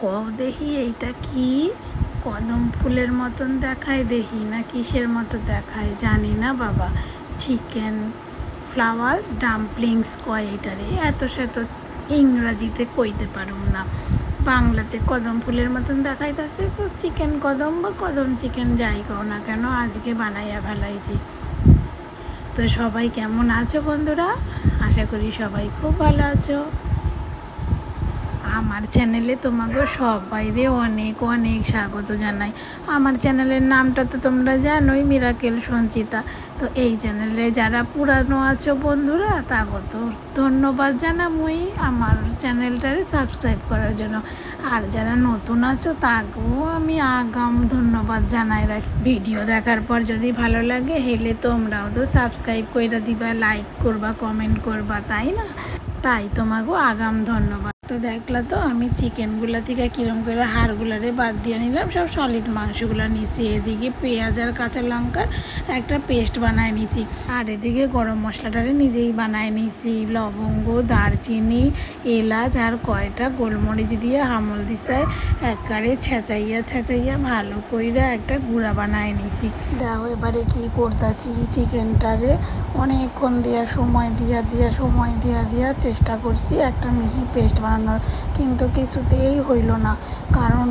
কও দেখি এইটা কি কদম ফুলের মতন দেখায় দেখি না কিসের মতো দেখায় জানি না বাবা। চিকেন ফ্লাওয়ার ডাম্পলিংস কয় এটারে, এত সেত ইংরাজিতে কইতে পারুম না, বাংলাতে কদম ফুলের মতন দেখাইতেছে। তো চিকেন কদম বা কদম চিকেন যাই কও না কেন আজকে বানাইয়া ফেলাইছি। তো সবাই কেমন আছো বন্ধুরা? আশা করি সবাই খুব ভালো আছো। আমার চ্যানেলে তোমাকে সবাইরে অনেক অনেক স্বাগত জানাই। আমার চ্যানেলের নামটা তো তোমরা জানোই, মিরাকেল সঞ্চিতা। তো এই চ্যানেলে যারা পুরানো আছো বন্ধুরা তাকে তো ধন্যবাদ জানামই আমার চ্যানেলটারে সাবস্ক্রাইব করার জন্য। আর যারা নতুন আছো তাকেও আমি আগাম ধন্যবাদ জানাই রাখি। ভিডিও দেখার পর যদি ভালো লাগে হেলে তোমরাও তো সাবস্ক্রাইব করে দিবা, লাইক করবা, কমেন্ট করবা, তাই না? তাই তোমাকেও আগাম ধন্যবাদ। তো দেখলা তো আমি চিকেনগুলো থেকে কীরকম করে হাড়গুলারে বাদ দিয়ে নিলাম, সব সলিড মাংসগুলো নিছি। এদিকে পেঁয়াজ আর কাঁচা লঙ্কার একটা পেস্ট বানায় নিছি, আর এদিকে গরম মশলাটারে নিজেই বানায় নিছি। লবঙ্গ, দারচিনি, এলাচ আর কয়টা গোলমরিচ দিয়ে হামল দিস্তায় একবারে ছেঁচাইয়া ভালো কইরা একটা গুঁড়া বানায় নিছি। দাও এবারে কি করতেছি, চিকেনটারে অনেকক্ষণ সময় দিয়া চেষ্টা করছি একটা মিহি পেস্ট বানানোর, কিন্তু কিছুতেই হইল না। কারণ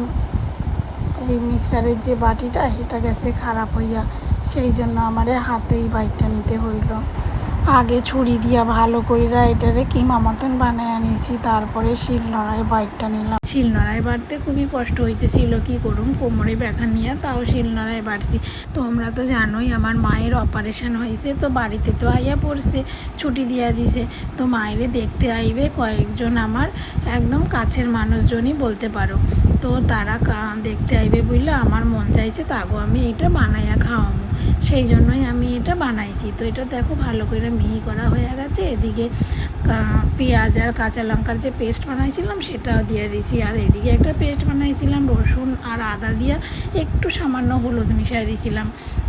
এই মিক্সারের যে বাটিটা এটা গেছে খারাপ হইয়া, সেই জন্য আমারে হাতেই বাইটটা নিতে হইল। আগে ছুরি দিয়া ভালো কইরা এটারে কিমা মতন বানায় আনিছি, তারপরে শিলনোড়ায় বাইটটা নিলাম। শিলনোড়ায় বাটতে খুবই কষ্ট হইতেছিল, কি করুম, কোমরে ব্যথা নিয়ে তাও শিলনোড়ায় বাটছি। তোমরা তো জানোই আমার মায়ের অপারেশন হয়েছে, তো বাড়িতে তো আইয়া পড়ছে, ছুটি দিয়া দিছে। তো মায়েরে দেখতে আইবে কয়েকজন আমার একদম কাছের মানুষজনই বলতে পারো। তো তারা দেখতে আইবে বললে আমার মন চাইছে তাগো আমি এটা বানাইয়া খাওয়াবো, সেই জন্যই আমি এটা বানাইছি। তো এটা দেখো ভালো করে মিহি করা হয়ে গেছে। এদিকে পেঁয়াজ আর কাঁচা লঙ্কার যে পেস্ট বানাইছিলাম সেটাও দিয়ে দিয়েছি, আর এদিকে একটা পেস্ট বানাইছিলাম রসুন আর আদা দিয়ে একটু সামান্য হলুদ মিশিয়ে দিয়েছিলাম,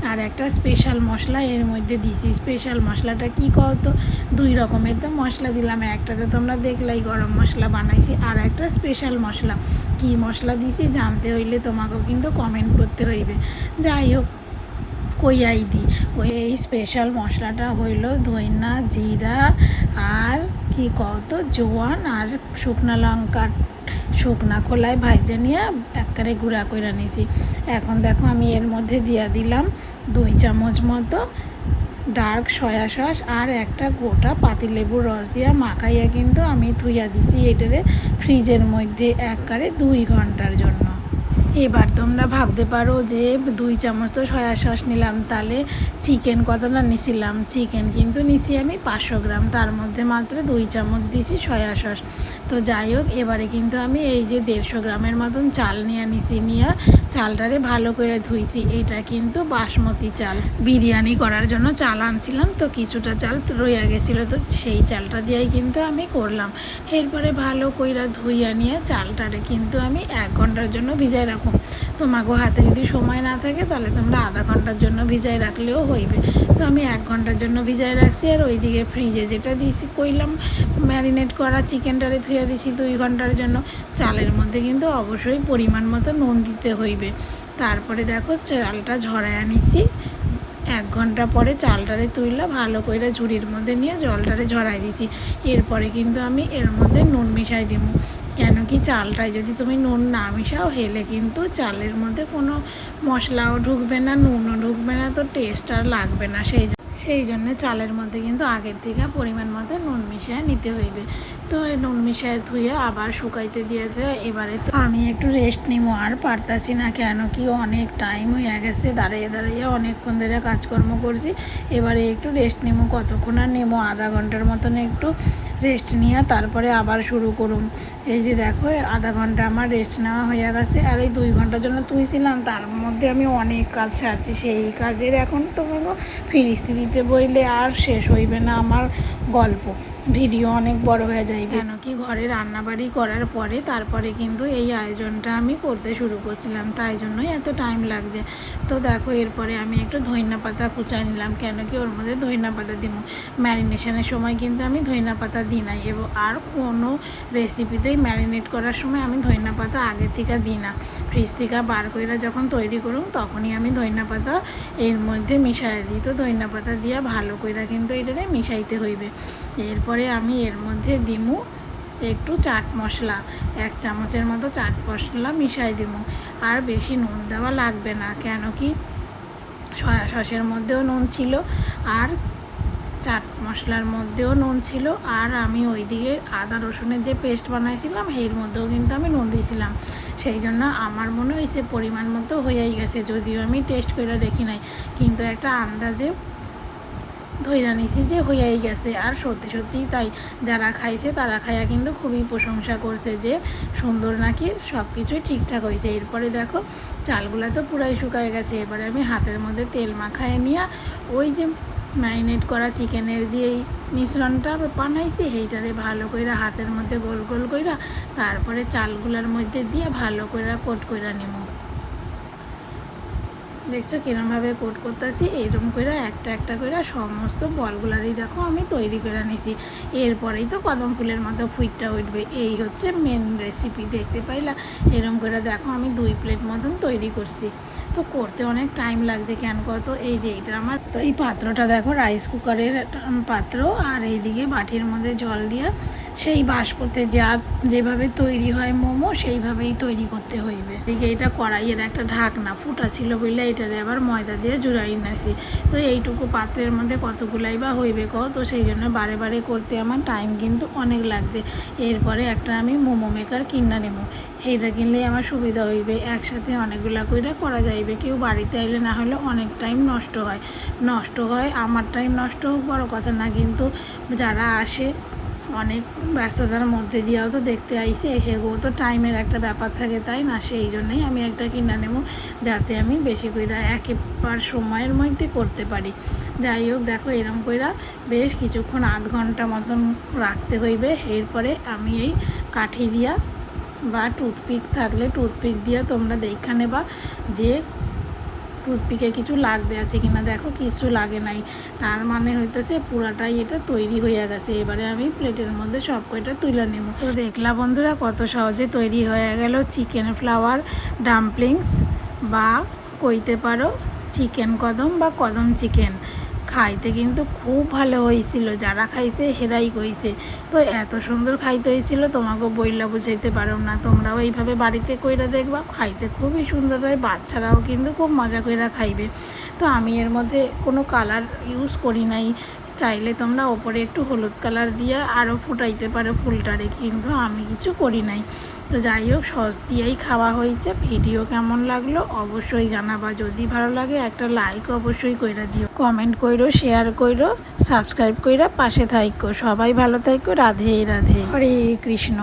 আর একটা স্পেশাল মশলা এর মধ্যে দিয়েছি। স্পেশাল মশলাটা কী কও তো, 2 রকমের তো মশলা দিলাম। একটাতে তোমরা দেখলাই গরম মশলা বানাইছি, আর একটা স্পেশাল মশলা। কী মশলা দিয়েছি জানতে হইলে তোমাকেও কিন্তু কমেন্ট করতে হইবে। যাই হোক, কইয়াই দিই, ওই এই স্পেশাল মশলাটা হইল ধইনা, জিরা আর কি কত জোয়ান আর শুকনা লঙ্কা শুকনা খোলায় ভাইজে নিয়ে একবারে গুঁড়া করে নিয়েছি। এখন দেখো আমি এর মধ্যে দিয়ে দিলাম 2 চামচ মতো ডার্ক সয়া সস আর একটা গোটা পাতিলেবুর রস দিয়ে মাখাইয়া কিন্তু আমি থুইয়া দিছি এটারে ফ্রিজের মধ্যে একবারে 2 ঘন্টার জন্য। এবার তোমরা ভাবতে পারো যে 2 চামচ তো সয়া সস নিলাম, তাহলে চিকেন কতটা নিছিলাম? চিকেন কিন্তু নিছি আমি 500 গ্রাম, তার মধ্যে মাত্র 2 চামচ দিয়েছি সয়া সস। তো যাই হোক, এবারে কিন্তু আমি এই যে 150 গ্রামের মতন চাল নিয়ে চালটারে ভালো করে ধুইছি। এটা কিন্তু বাসমতি চাল, বিরিয়ানি করার জন্য চাল আনছিলাম, তো কিছুটা চাল রইয়া গেছিলো, তো সেই চালটা দিয়েই কিন্তু আমি করলাম। এরপরে ভালো কইরা ধুইয়া নিয়ে চালটারে কিন্তু আমি 1 ঘন্টার জন্য ভিজাই রাখুন। তোমাকে হাতে যদি সময় না থাকে তাহলে তোমরা আধা ঘন্টার জন্য ভিজাই রাখলেও হইবে। তো আমি 1 ঘন্টার জন্য ভিজাই রাখছি, আর ওইদিকে ফ্রিজে যেটা দিয়েছি কইলাম ম্যারিনেট করা চিকেনটারে ধুয়ে দিয়েছি 2 ঘন্টার জন্য। চালের মধ্যে কিন্তু অবশ্যই পরিমাণ মতো নুন দিতে হইবে। তারপরে দেখো চালটা ঝরাইয়া নিছি। 1 ঘন্টা পরে চালটারে তুইলা ভালো করে ঝুড়ির মধ্যে নিয়ে জলটারে ঝরাই দিছি। এরপরে কিন্তু আমি এর মধ্যে নুন মিশাই দিব, কেন কি চালটায় যদি তুমি নুন না মিশাও হেলে কিন্তু চালের মধ্যে কোনো মশলাও ঢুকবে না, নুনও ঢুকবে না, তো টেস্ট আর লাগবে না। সেই জন্য চালের মধ্যে কিন্তু আগের থেকে পরিমাণ মতো নুন মিশিয়ে নিতে হইবে। তো এই নুন মিশিয়ে ধুয়ে আবার শুকাইতে দিয়েছে। এবারে তো আমি একটু রেস্ট নিব, আর পারতাছি না, কেন কি অনেক টাইম হয়ে গেছে, দাঁড়িয়ে অনেকক্ষণ ধরে কাজকর্ম করছি। এবারে একটু রেস্ট নিব, কতক্ষণ আর নেবো, আধা ঘন্টার মতন একটু রেস্ট নিয়ে তারপরে আবার শুরু করুন। এই যে দেখো আধা ঘন্টা আমার রেস্ট নেওয়া হয়ে গেছে, আর এই 2 ঘন্টার জন্য তুইছিলাম, তার মধ্যে আমি অনেক কাজ সারছি। সেই কাজের এখন তোমাকে ফিরিস্তি দিতে বইলে আর শেষ হইবে না আমার গল্প। ভিডিও অনেক বড় হয়ে যায়, কেন কি ঘরে রান্নাবাড়ি করার পরে তারপরে কিন্তু এই আয়োজনটা আমি করতে শুরু করছিলাম, তাই জন্যই এত টাইম লাগছে। তো দেখো এরপরে আমি একটু ধইনা পাতা কুচাই নিলাম, কেন কি ওর মধ্যে ধইনা পাতা দিব। ম্যারিনেশনের সময় কিন্তু আমি ধইনা পাতা দিই নাই, এবং আর কোনো রেসিপিতেই ম্যারিনেট করার সময় আমি ধইনা পাতা আগে থেকে দিই না। ফ্রিজ থেকে বার করে যখন তৈরি করুন তখনই আমি ধইনা পাতা এর মধ্যে মিশাই দিই। তো ধইনা পাতা দিয়ে ভালো করে কিন্তু এটারে মিশাইতে হইবে। এরপরে আমি এর মধ্যে দিমু একটু চাট মশলা, 1 চামচের মতো চাট মশলা মিশাই দিব। আর বেশি নুন দেওয়া লাগবে না, কেন কি সয়া সসের মধ্যেও নুন ছিল আর চাট মশলার মধ্যেও নুন ছিল, আর আমি ওইদিকে আদা রসুনের যে পেস্ট বানাইছিলাম এর মধ্যেও কিন্তু আমি নুন দিয়েছিলাম। সেই জন্য আমার মনে হয়েছে পরিমাণ মতো হয়েই গেছে, যদিও আমি টেস্ট করে দেখি নাই, কিন্তু একটা আন্দাজে ধইরা নিছি যে হইয়াই গেছে। আর সত্যি সত্যিই তাই, যারা খাইছে তারা খাইয়া কিন্তু খুবই প্রশংসা করছে যে সুন্দর নাকি সব কিছুই ঠিকঠাক হয়েছে। এরপরে দেখো চালগুলো তো পুরাই শুকায় গেছে। এবারে আমি হাতের মধ্যে তেল মাখায় নিয়ে ওই যে ম্যারিনেট করা চিকেনের যে এই মিশ্রণটা বানাইছি সেইটারে ভালো করে হাতের মধ্যে গোল গোল কইরা তারপরে চালগুলোর মধ্যে দিয়ে ভালো করে কোট কইরা নিব। দেখছো কিরমভাবে কোট করতেছি, এইরকম করে একটা একটা করে সমস্ত বলগুলারই দেখো আমি তৈরি করে নিছি। এরপরেই তো কদম ফুলের মতো ফুইটটা উঠবে। এই হচ্ছে মেন রেসিপি, দেখতে পাইলা। এরকম করে দেখো আমি 2 প্লেট মতন তৈরি করছি। তো করতে অনেক টাইম লাগছে, কেন কত এই যে এটা আমার, তো এই পাত্রটা দেখো রাইস কুকারের পাত্র, আর এইদিকে বাটির মধ্যে জল দিয়ে সেই বাষ্পতে যেভাবে তৈরি হয় মোমো সেইভাবেই তৈরি করতে হইবে। এদিকে এটা কড়াইয়ের একটা ঢাকনা ফুটা ছিল বলে এটারে আবার ময়দা দিয়ে জুড়াই নাছি। তো এইটুকু পাত্রের মধ্যে কতগুলাই বা হইবে তো সেই জন্য বারে বারে করতে আমার টাইম কিন্তু অনেক লাগছে। এরপরে একটা আমি মোমো মেকার কিনা নেব, এইটা কিনলে আমার সুবিধা হইবে, একসাথে অনেকগুলা কইরা করা যাইবে। কেউ বাড়িতে আইলে না হলে অনেক টাইম নষ্ট হয়। আমার টাইম নষ্ট হোক বড় কথা না, কিন্তু যারা আসে অনেক ব্যস্ততার মধ্যে দিয়েও তো দেখতে আইসে, হেগো তো টাইমের একটা ব্যাপার থাকে, তাই না? সেই জন্যই আমি একটা কিনা নেব, যাতে আমি বেশি কইরা একবার সময়ের মধ্যে করতে পারি। যাই হোক দেখো এরম কইরা বেশ কিছুক্ষণ আধ ঘন্টা মতন রাখতে হইবে। এরপরে আমি এই কাঠি দিয়া বা টুথপিক থাকলে টুথপিক দিয়া তোমরা দেখা নেবা যে টুথপিকে কিছু লাগতে আছে কিনা। দেখো কিছু লাগে নাই, তার মানে হইতেছে পুরাটাই এটা তৈরি হয়ে গেছে। এবারে আমি প্লেটের মধ্যে সব কয়টা তুলে নেব। তো দেখলা বন্ধুরা কত সহজে তৈরি হয়ে গেল চিকেন ফ্লাওয়ার ডাম্পলিংস, বা কইতে পারো চিকেন কদম বা কদম চিকেন। খাইতে কিন্তু খুব ভালো হয়েছিল, যারা খাইছে হেরাই কইছে। তো এত সুন্দর খাইতে হয়েছিল তোমাকে বইলা বুঝাইতে পারো না। তোমরাও এইভাবে বাড়িতে কইরা দেখবা, খাইতে খুবই সুন্দর হয়, বাচ্চারাও কিন্তু খুব মজা কইরা খাইবে। তো আমি এর মধ্যে কোনো কালার ইউজ করি নাই, চাইলে তোমরা ওপরে একটু হলুদ কালার দিয়ে আরও ফুটাইতে পারো ফুলটারে, কিন্তু আমি কিছু করি নাই। তো যাই হোক সস দিয়েই খাওয়া হয়েছে। ভিডিও কেমন লাগলো অবশ্যই জানাবা, যদি ভালো লাগে একটা লাইক অবশ্যই কইরা দিও, কমেন্ট কইরো, শেয়ার কইরো, সাবস্ক্রাইব কইরা পাশে থাইকো। সবাই ভালো থাইকো, রাধে রাধে, হরে কৃষ্ণ।